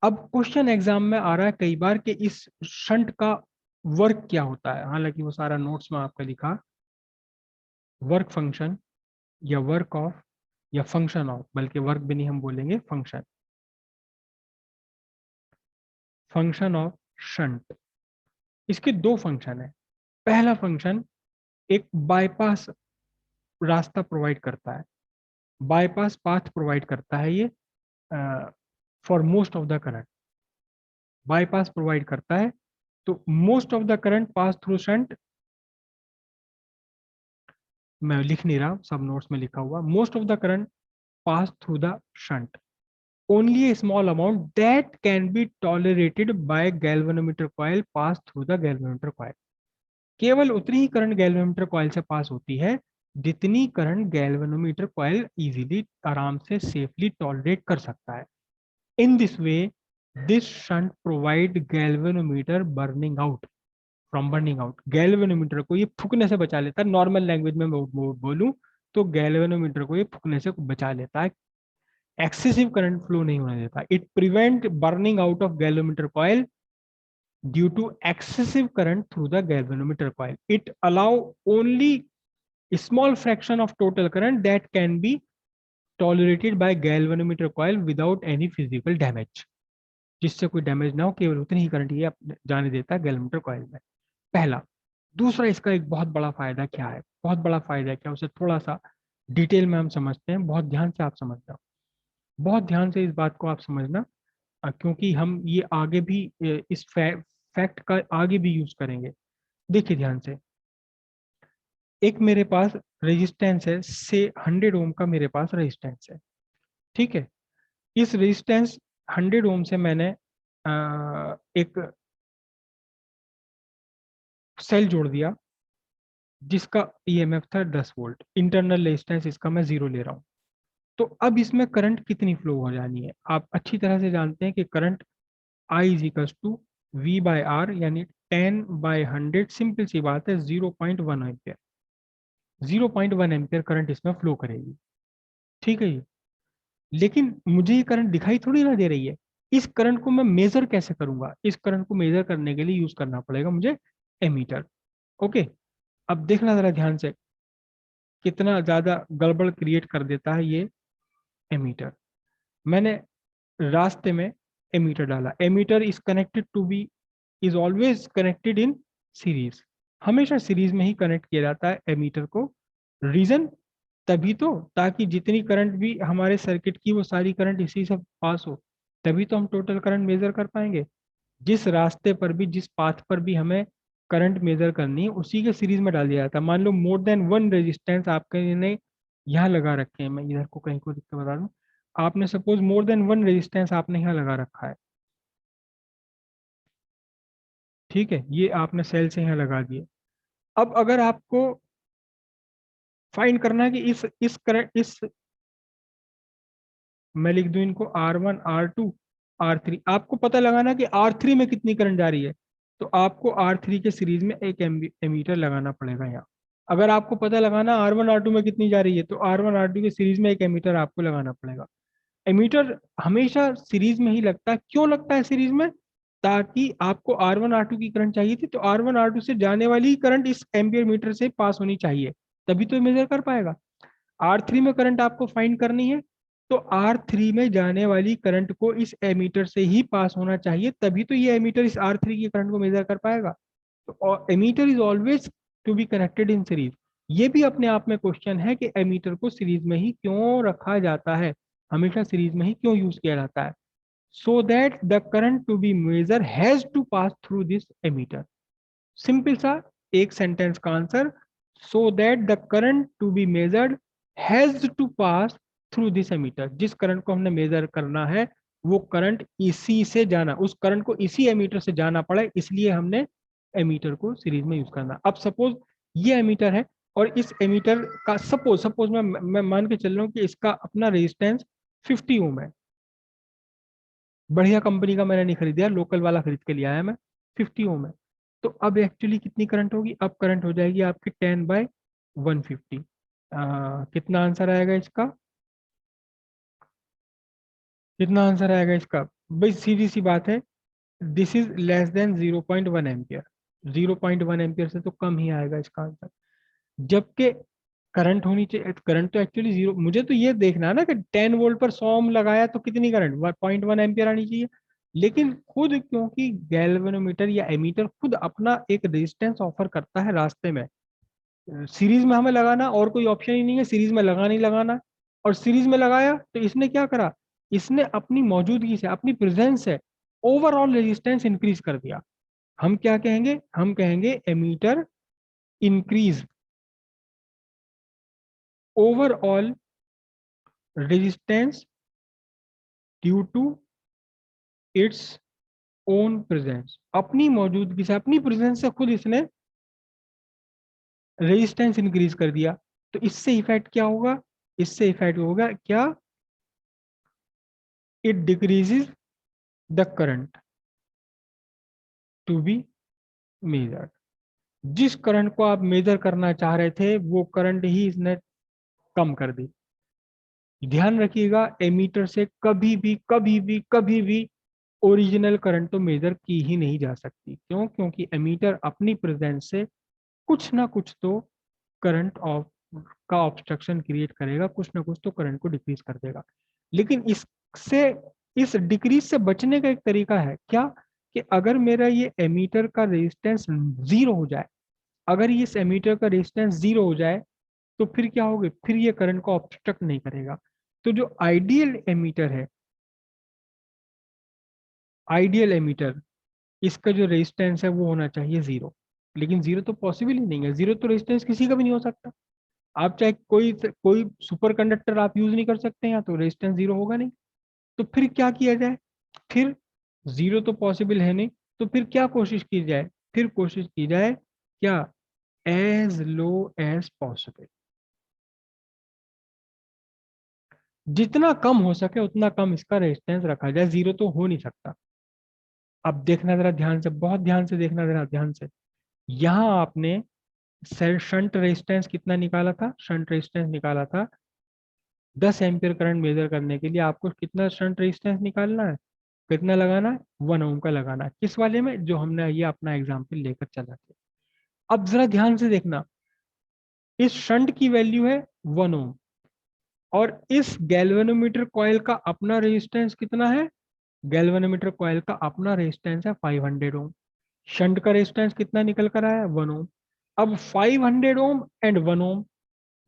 अब question exam में आ रहा है कई बार कि इस शंट का वर्क क्या होता है, हालांकि वो सारा नोट्स में आपका लिखा, वर्क फंक्शन या वर्क ऑफ या फंक्शन ऑफ, बल्कि वर्क भी नहीं हम बोलेंगे, फंक्शन, फंक्शन ऑफ शंट। इसके दो फंक्शन है। पहला फंक्शन एक बाईपास रास्ता प्रोवाइड करता है, बाईपास पाथ प्रोवाइड करता है ये for most of the current, bypass provide करता है। तो most of the current pass through shunt, मैं लिख नहीं रहा, सब नोट्स में लिखा हुआ, most of the current pass through the shunt, only a small amount that can be tolerated by galvanometer coil pass through the galvanometer coil। केवल उतनी ही करंट गैल्वेनोमीटर कॉइल से पास होती है जितनी करंट गैल्वेनोमीटर कॉइल इजीली, आराम से, safely tolerate कर सकता है। In this way this shunt provide galvanometer burning out, from burning out, galvanometer को ये फूकने से बचा लेता है। नॉर्मल लैंग्वेज में बोलूं तो गैल्वेनोमीटर को ये फूकने से बचा लेता है, एक्सेसिव करंट फ्लो नहीं होने देता। It prevent burning out of galvanometer coil due to excessive current through the galvanometer coil. It allow only small fraction of total current that can be tolerated by galvanometer coil without any physical damage। जिससे कोई damage ना हो, केवल उतनी ही current ये जाने देता है गैल्वेनोमीटर कॉइल में। पहला। दूसरा, इसका एक बहुत बड़ा फायदा क्या है, बहुत बड़ा फायदा क्या, उसे थोड़ा सा डिटेल में हम समझते हैं। बहुत ध्यान से आप समझना, बहुत ध्यान से इस बात को आप समझना, क्योंकि हम ये आगे भी इस फैक्ट का आगे भी यूज करेंगे। देखिए ध्यान से, एक मेरे पास रेजिस्टेंस है से 100 ओम का, मेरे पास रेजिस्टेंस है, ठीक है। इस रेजिस्टेंस 100 ओम से मैंने एक सेल जोड़ दिया जिसका ईएमएफ था 10 वोल्ट, इंटरनल रेजिस्टेंस इसका मैं 0 ले रहा हूँ। तो अब इसमें करंट कितनी फ्लो हो जानी है, आप अच्छी तरह से जानते हैं कि current I is equal to V by R, यानी 10/100, सिंपल सी बात है, 0.1 एम्पियर, 0.1 एम्पियर करंट इसमें फ्लो करेगी, ठीक है जी। लेकिन मुझे ये करंट दिखाई थोड़ी ना दे रही है। इस करंट को मैं मेजर कैसे करूंगा, इस करंट को मेजर करने के लिए यूज करना पड़ेगा मुझे एमीटर। ओके, अब देखना जरा ध्यान से, कितना ज्यादा गड़बड़ क्रिएट कर देता है ये एमीटर। मैंने रास्ते में एमीटर डाला, ammeter is connected to be, is always connected in series, हमेशा सीरीज में ही कनेक्ट किया जाता है एमीटर को। रीजन, तभी तो, ताकि जितनी करंट भी हमारे सर्किट की वो सारी करंट इसी से पास हो, तभी तो हम टोटल करंट मेजर कर पाएंगे। जिस रास्ते पर भी, जिस पाथ पर भी हमें करंट मेजर करनी है, उसी के सीरीज में डाल दिया जाता है। मान लो मोर देन वन रेजिस्टेंस आपके ने यहाँ लगा रखे हैं, मैं इधर को कहीं को दिख के बता दूं, आपने suppose more than one resistance आपने यहाँ लगा रखा है, ठीक है, ये आपने सेल से यहाँ लगा दिए। अब अगर आपको फाइंड करना है कि इस करंट, इस, मैं लिख दूं इनको R1 R2 R3, आपको पता लगाना कि R3 में कितनी करंट जा रही है, तो आपको R3 के सीरीज में एक एमीटर लगाना पड़ेगा यहाँ। अगर आपको पता लगाना R1 R2 में कितनी जा रही है, तो R1 R2 के सीरीज में एक एमीटर आपको लगाना पड़ेगा। एमीटर हमेशा सीरीज में ही लगता है, क्यों लगता है सीरीज में, ताकि आपको R1 R2 की करंट चाहिए थी, तो R1 R2 से जाने वाली करंट इस एम्पियर मीटर से पास होनी चाहिए, तभी तो मेजर कर पाएगा। R3 में करंट आपको फाइंड करनी है, तो R3 में जाने वाली करंट को इस एमीटर से ही पास होना चाहिए, तभी तो ये एमीटर इस R3 की करंट को मेजर कर पाएगा। तो ammeter is always to be connected in series. ये भी अपने आप में क्वेश्चन है कि एमीटर को सीरीज में ही क्यों रखा जाता है, हमेशा सीरीज में ही क्यों यूज किया जाता है, so that the current to be measure has to pass through this ammeter. Simple सा एक सेंटेंस का answer, so that the current to be measured has to pass through this ammeter. जिस current को हमने major करना है वो current इसी से जाना, उस करंट को इसी एमीटर से जाना पड़ा, इसलिए हमने एमीटर को सीरीज में यूज करना। अब सपोज ये एमीटर है, और इस एमीटर का सपोज सपोज मैं मान के चल रहा हूँ कि इसका अपना रेजिस्टेंस 50 ओम है, बढ़िया कंपनी का मैंने नहीं खरीदा, लोकल वाला खरीद के लिया है मैं, 50 ओम है। तो अब एक्चुअली कितनी करंट होगी, अब करंट हो जाएगी आपकी 10/150। कितना आंसर आएगा इसका, कितना आंसर आएगा इसका, भाई सीधी सी बात है, this is less than 0.1 ampere, 0.1 ampere से तो कम ही आएगा इसका आंसर। जबकि करंट होनी चाहिए, करंट तो एक्चुअली जीरो, मुझे तो ये देखना है ना कि 10 वोल्ट पर 100 ओम लगाया तो कितनी करंट 0.1 एम्पियर आनी चाहिए। लेकिन खुद क्योंकि गैल्वेनोमीटर या एमीटर खुद अपना एक रेजिस्टेंस ऑफर करता है रास्ते में, सीरीज में हमें लगाना और कोई ऑप्शन ही नहीं है, सीरीज में लगाना ही लगाना। और सीरीज में लगाया तो इसने क्या करा, इसने अपनी मौजूदगी से, अपनी प्रेजेंस से ओवरऑल रेजिस्टेंस इंक्रीज कर दिया। हम क्या कहेंगे, हम कहेंगे ammeter increase overall resistance due to its own presence. अपनी मौजूदगी से, अपनी प्रेजेंस से खुद इसने रेजिस्टेंस इंक्रीज कर दिया। तो इससे इफेक्ट क्या होगा, इससे इफेक्ट होगा क्या, it decreases the current to be measured. जिस करंट को आप मेजर करना चाह रहे थे वो करंट ही इसने कम कर दी। ध्यान रखिएगा, एमीटर से कभी भी कभी भी कभी भी ओरिजिनल करंट तो मेजर की ही नहीं जा सकती। क्यों, क्योंकि एमीटर अपनी प्रेजेंस से कुछ ना कुछ तो करंट ऑफ का ऑब्स्ट्रक्शन क्रिएट करेगा, कुछ ना कुछ तो करंट को डिक्रीज कर देगा। लेकिन इससे, इस डिक्रीज से बचने का एक तरीका है क्या, कि अगर मेरा ये एमीटर का रेजिस्टेंस जीरो हो जाए, अगर ये इस एमीटर का रेजिस्टेंस जीरो हो जाए तो फिर क्या होगा, फिर ये करंट को ऑब्स्ट्रक्ट नहीं करेगा। तो जो आइडियल एमीटर है, आइडियल एमीटर, इसका जो रेजिस्टेंस है वो होना चाहिए जीरो। लेकिन जीरो तो पॉसिबल ही नहीं है, जीरो तो रेजिस्टेंस किसी का भी नहीं हो सकता। आप चाहे कोई कोई सुपर कंडक्टर आप यूज नहीं कर सकते हैं तो रेजिस्टेंस जीरो होगा नहीं। तो फिर क्या किया जाए, फिर जीरो तो पॉसिबल है नहीं, तो फिर क्या कोशिश की जाए, फिर कोशिश की जाए क्या, एज लो एज पॉसिबल, जितना कम हो सके उतना कम इसका रेजिस्टेंस रखा जाए, जीरो तो हो नहीं सकता। अब देखना जरा ध्यान से, बहुत ध्यान से देखना जरा ध्यान से। यहाँ आपने शंट रेजिस्टेंस कितना निकाला था, शंट रेजिस्टेंस निकाला था 10 एम्पियर करंट मेजर करने के लिए आपको कितना शंट रेजिस्टेंस निकालना है, कितना लगाना है, 1 ओम का लगाना है। किस वाले में, जो हमने ये अपना एग्जाम्पल लेकर चला थे। अब जरा ध्यान से देखना, इस शंट की वैल्यू है 1 ओम, और इस गैल्वेनोमीटर कॉइल का अपना रेजिस्टेंस कितना है, गैल्वेनोमीटर कॉइल का अपना रेजिस्टेंस है 500 ओम। शंट का रेजिस्टेंस कितना निकल कर आया, 1 ओम। अब 500 ohm and 1 ohm,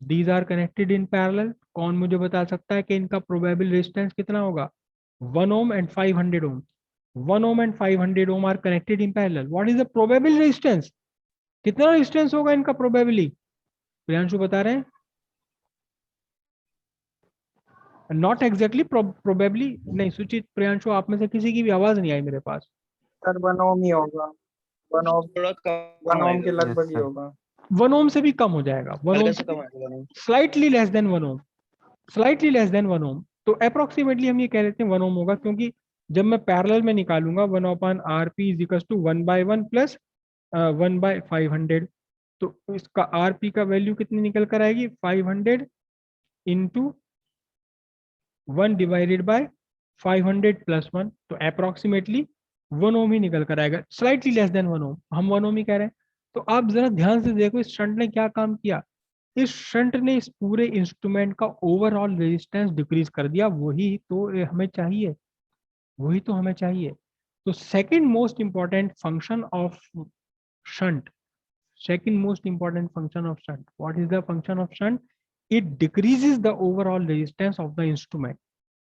these are connected in parallel. कौन मुझे बता सकता है कि इनका प्रोबेबल रेजिस्टेंस कितना होगा, 1 ohm and 500 ohm, 1 ohm and 500 ohm are connected in parallel. What is the probable resistance, कितना रेजिस्टेंस होगा इनका प्रोबेबली, प्रियांशु बता रहे हैं। नॉट एग्जैक्टली, प्रोबेबली नहीं, सुचित प्रियांशु आप में से किसी की भी आवाज नहीं आई मेरे पास। सर 1 ओम ही होगा, 1 ओम, थोड़ा 1 कम ओम के आएगा। लगभग ही होगा। 1 ओम से भी कम हो जाएगा, 1 हल्का ओम से कम आएगा नहीं। स्लाइटली लेस देन 1 ओम, स्लाइटली लेस देन 1 ओम। तो अप्रोक्सीमेटली हम ये कह देते हैं 1 ओम होगा, क्योंकि जब मैं पैरेलल में निकालूंगा 1/RP is equal to 1/1 plus 1/500, तो इसका आरपी का वैल्यू कितनी निकल कर आएगी, 500 इंटू 1/500 + 1, तो अप्रोक्सीमेटली 1 ओम ही निकल कर आएगा, स्लाइटली लेस देन 1 ओम, हम 1 ओम ही कह रहे हैं। तो आप जरा ध्यान से देखो इस शंट ने क्या काम किया, इस शंट ने इस पूरे इंस्ट्रूमेंट का ओवरऑल रेजिस्टेंस डिक्रीज कर दिया। वही तो हमें चाहिए, वही तो हमें चाहिए। तो second most important function of shunt, second most important function of shunt, what is the function of shunt, it decreases the overall resistance of the instrument।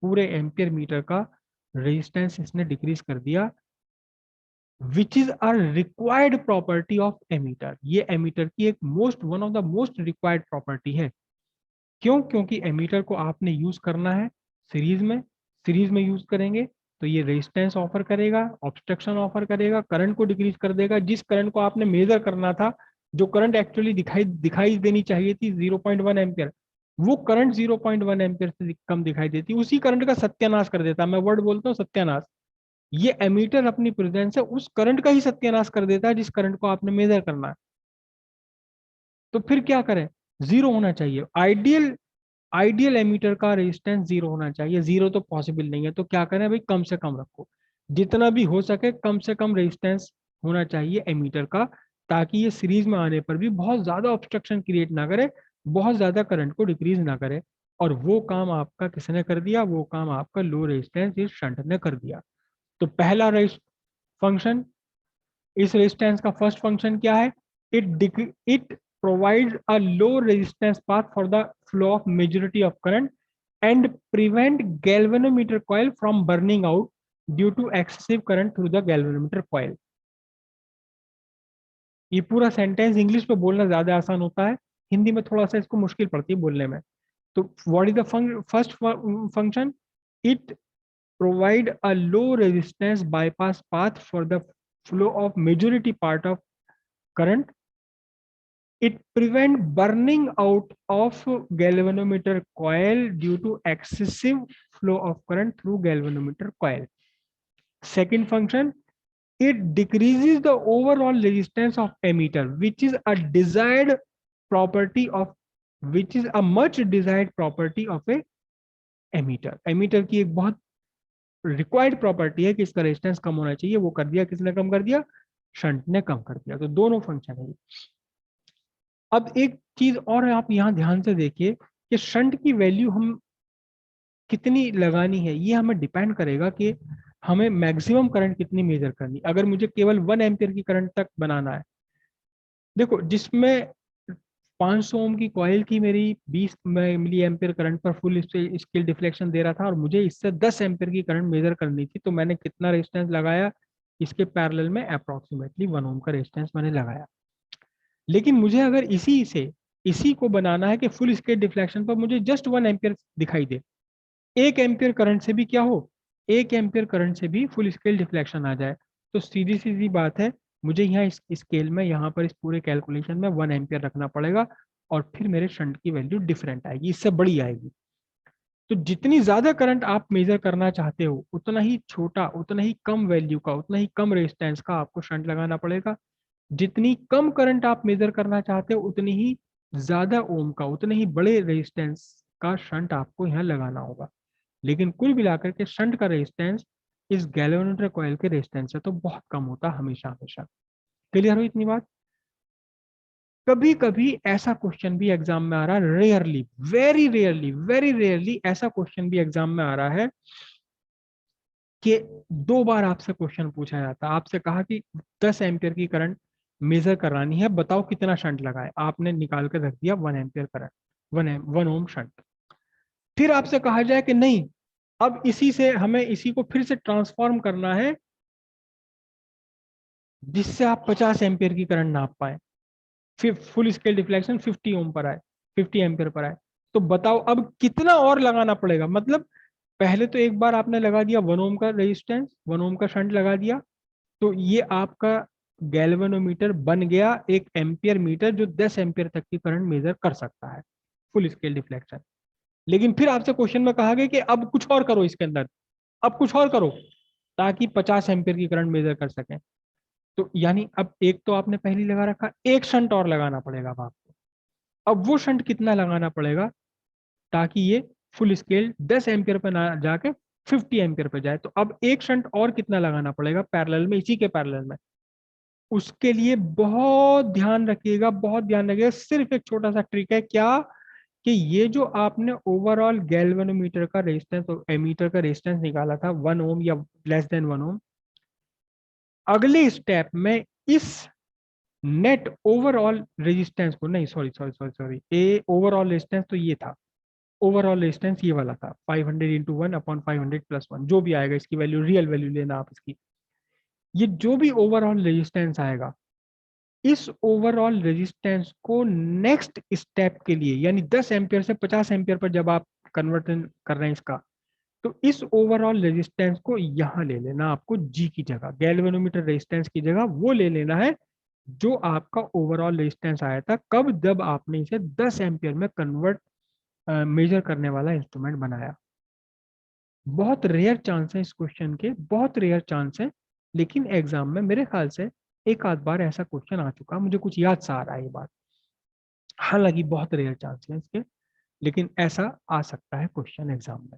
पूरे एम्पियर मीटर का रेजिस्टेंस इसने डिक्रीज कर दिया, which is a required property of ammeter. ये ammeter की एक most, one of the most required property है। क्यों, क्योंकि एमीटर को आपने यूज करना है सीरीज में, सीरीज में यूज करेंगे तो ये रेजिस्टेंस ऑफर करेगा, ऑब्स्ट्रक्शन ऑफर करेगा, करंट को डिक्रीज कर देगा। जिस करंट को आपने मेजर करना था, जो करंट एक्चुअली दिखाई दिखाई देनी चाहिए थी 0.1 एम्पियर, वो करंट 0.1 एम्पियर से कम दिखाई देती, उसी करंट का सत्यानाश कर देता। मैं वर्ड बोलता हूँ सत्यानाश, ये एमीटर अपनी प्रेजेंस से उस करंट का ही सत्यानाश कर देता है जिस करंट को आपने मेजर करना है। तो फिर क्या करें, जीरो होना चाहिए। आइडियल आइडियल एमीटर का रेजिस्टेंस जीरो होना चाहिए, जीरो तो पॉसिबल नहीं है, तो क्या करें भाई, कम से कम रखो, जितना भी हो सके कम से कम रेजिस्टेंस होना चाहिए एमीटर का, ताकि ये सीरीज में आने पर भी बहुत ज्यादा ऑब्स्ट्रक्शन क्रिएट ना करे, बहुत ज्यादा करंट को डिक्रीज ना करे। और वो काम आपका किसने कर दिया, वो काम आपका लो रेजिस्टेंस इस शंट ने कर दिया। तो पहला फंक्शन, इस रेजिस्टेंस का फर्स्ट फंक्शन क्या है, it provides a low resistance path for the flow of majority of current and prevent galvanometer coil from burning out due to excessive current through the galvanometer coil। ये पूरा sentence English में बोलना ज्यादा आसान होता है, हिंदी में थोड़ा सा इसको मुश्किल पड़ती है बोलने में। तो what is the first function, it provide a low resistance bypass path for the flow of majority part of current, it prevent burning out of galvanometer coil due to excessive flow of current through galvanometer coil। Second function, it decreases the overall resistance of emitter, which is a desired property of, which is a much desired property of a emitter। emitter की एक बहुत required property है कि इसका resistance कम होना चाहिए, वो कर दिया, किसने कम कर दिया, शंट ने कम कर दिया। तो दोनों फंक्शन है। अब एक चीज और आप यहाँ ध्यान से देखिए कि शंट की वैल्यू हम कितनी लगानी है, ये हमें डिपेंड करेगा कि हमें मैक्सिमम करंट कितनी मेजर करनी। अगर मुझे केवल 1 एम्पियर की करंट तक बनाना है, देखो जिसमें 500 ओम की कॉइल थी मेरी, 20 मिली एम्पियर करंट पर फुल स्केल डिफ्लेक्शन दे रहा था, और मुझे इससे 10 एम्पियर की करंट मेजर करनी थी, तो मैंने कितना रेजिस्टेंस लगाया, इसके पैरेलल में अप्रोक्सीमेटली 1 ओम का रेजिस्टेंस मैंने लगाया। लेकिन मुझे अगर इसी को बनाना है कि फुल स्केल डिफ्लेक्शन पर मुझे जस्ट 1 एम्पियर दिखाई दे, 1 एम्पियर करंट से भी क्या हो, 1 एम्पियर करंट से भी फुल स्केल डिफ्लेक्शन आ जाए, तो सीधी सीधी बात है, मुझे यहाँ इस स्केल में, यहाँ पर इस पूरे कैलकुलेशन में 1 एम्पियर रखना पड़ेगा, और फिर मेरे शंट की वैल्यू डिफरेंट आएगी, इससे बड़ी आएगी। तो जितनी ज्यादा करंट आप मेजर करना चाहते हो, उतना ही छोटा, उतना ही कम वैल्यू का, उतना ही कम रेजिस्टेंस का आपको शंट लगाना पड़ेगा। जितनी कम करंट आप मेजर करना चाहते हो, उतनी ही ज्यादा ओम का, उतने ही बड़े रेजिस्टेंस का शंट आपको यहाँ लगाना होगा। लेकिन कुल मिलाकर के शंट का रेजिस्टेंस इस गैल्वेनोमीटर कॉइल के रेजिस्टेंस से तो बहुत कम होता, हमेशा हमेशा। क्लियर हुई इतनी बात। कभी कभी ऐसा क्वेश्चन भी एग्जाम में आ रहा है, रेयरली, वेरी रेयरली ऐसा क्वेश्चन भी एग्जाम में आ रहा है कि 2 बार आपसे क्वेश्चन पूछा जाता है, आपसे कहा कि 10 एम्पियर की करंट मेजर करानी है, बताओ कितना शंट लगाए, आपने निकाल कर रख दिया 1 एम्पियर करंट, 1 ओम शंट। फिर आपसे कहा जाए कि नहीं, अब इसी से हमें इसी को फिर से ट्रांसफॉर्म करना है, जिससे आप 50 एम्पियर की करंट नाप पाए, फिर फुल स्केल डिफ्लेक्शन 50 ओम पर आए, 50 एम्पियर पर आए। तो बताओ अब कितना और लगाना पड़ेगा। मतलब पहले तो एक बार आपने लगा दिया 1 ओम का रेजिस्टेंस, 1 ओम का शंट लगा दिया, तो ये आपका गैल्वेनोमीटर बन गया एक एम्पियर मीटर, जो 10 एम्पियर तक की करंट मेजर कर सकता है, फुल स्केल डिफ्लेक्शन। लेकिन फिर आपसे क्वेश्चन में कहा गया कि अब कुछ और करो इसके अंदर, अब कुछ और करो, ताकि 50 एम्पियर की करंट मेजर कर सकें। तो यानी अब एक तो आपने पहली लगा रखा, एक शंट और लगाना पड़ेगा अब आपको। अब वो शंट कितना लगाना पड़ेगा ताकि ये फुल स्केल 10 एम्पियर पर ना जाके 50 एम्पियर पर जाए। तो अब एक शंट और कितना लगाना पड़ेगा पैरेलल में, इसी के पैरेलल में। उसके लिए बहुत ध्यान रखिएगा, बहुत ध्यान रखिएगा, सिर्फ एक छोटा सा ट्रिक है, क्या कि ये जो आपने ओवरऑल गैल्वेनोमीटर का रेजिस्टेंस और एमीटर का रेजिस्टेंस निकाला था 1 ओम या लेस देन 1 ओम, अगले स्टेप में इस नेट ओवरऑल रेजिस्टेंस को, नहीं सॉरी सॉरी सॉरी सॉरी, ए ओवरऑल रेजिस्टेंस तो ये था, ओवरऑल रेजिस्टेंस ये वाला था 500 इंटू 1/500 + 1, जो भी आएगा इसकी वैल्यू, रियल वैल्यू लेना आप इसकी। ये जो भी ओवरऑल रेजिस्टेंस आएगा, इस ओवरऑल रेजिस्टेंस को नेक्स्ट स्टेप के लिए, यानी 10 एम्पियर से 50 एम्पियर पर जब आप कन्वर्जन कर रहे हैं इसका, तो इस ओवरऑल रेजिस्टेंस को यहां ले लेना आपको, जी की जगह, गैल्वेनोमीटर रेजिस्टेंस की जगह वो ले लेना है जो आपका ओवरऑल रेजिस्टेंस आया था, कब, जब आपने इसे 10 एम्पियर में कन्वर्ट मेजर करने वाला इंस्ट्रूमेंट बनाया। बहुत रेयर चांस है इस क्वेश्चन के, बहुत रेयर चांस है, लेकिन एग्जाम में मेरे ख्याल से एक आध बार ऐसा क्वेश्चन आ चुका, मुझे कुछ याद सा आ रहा है ये बात, हालांकि बहुत रेयर चांस है इसके। लेकिन ऐसा आ सकता है क्वेश्चन एग्जाम में,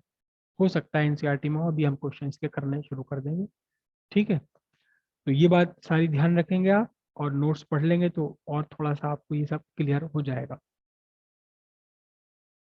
हो सकता है एनसीईआरटी में हो, अभी हम क्वेश्चन इसके करने शुरू कर देंगे। ठीक है, तो ये बात सारी ध्यान रखेंगे आप, और नोट्स पढ़ लेंगे तो और थोड़ा सा आपको ये सब क्लियर हो जाएगा।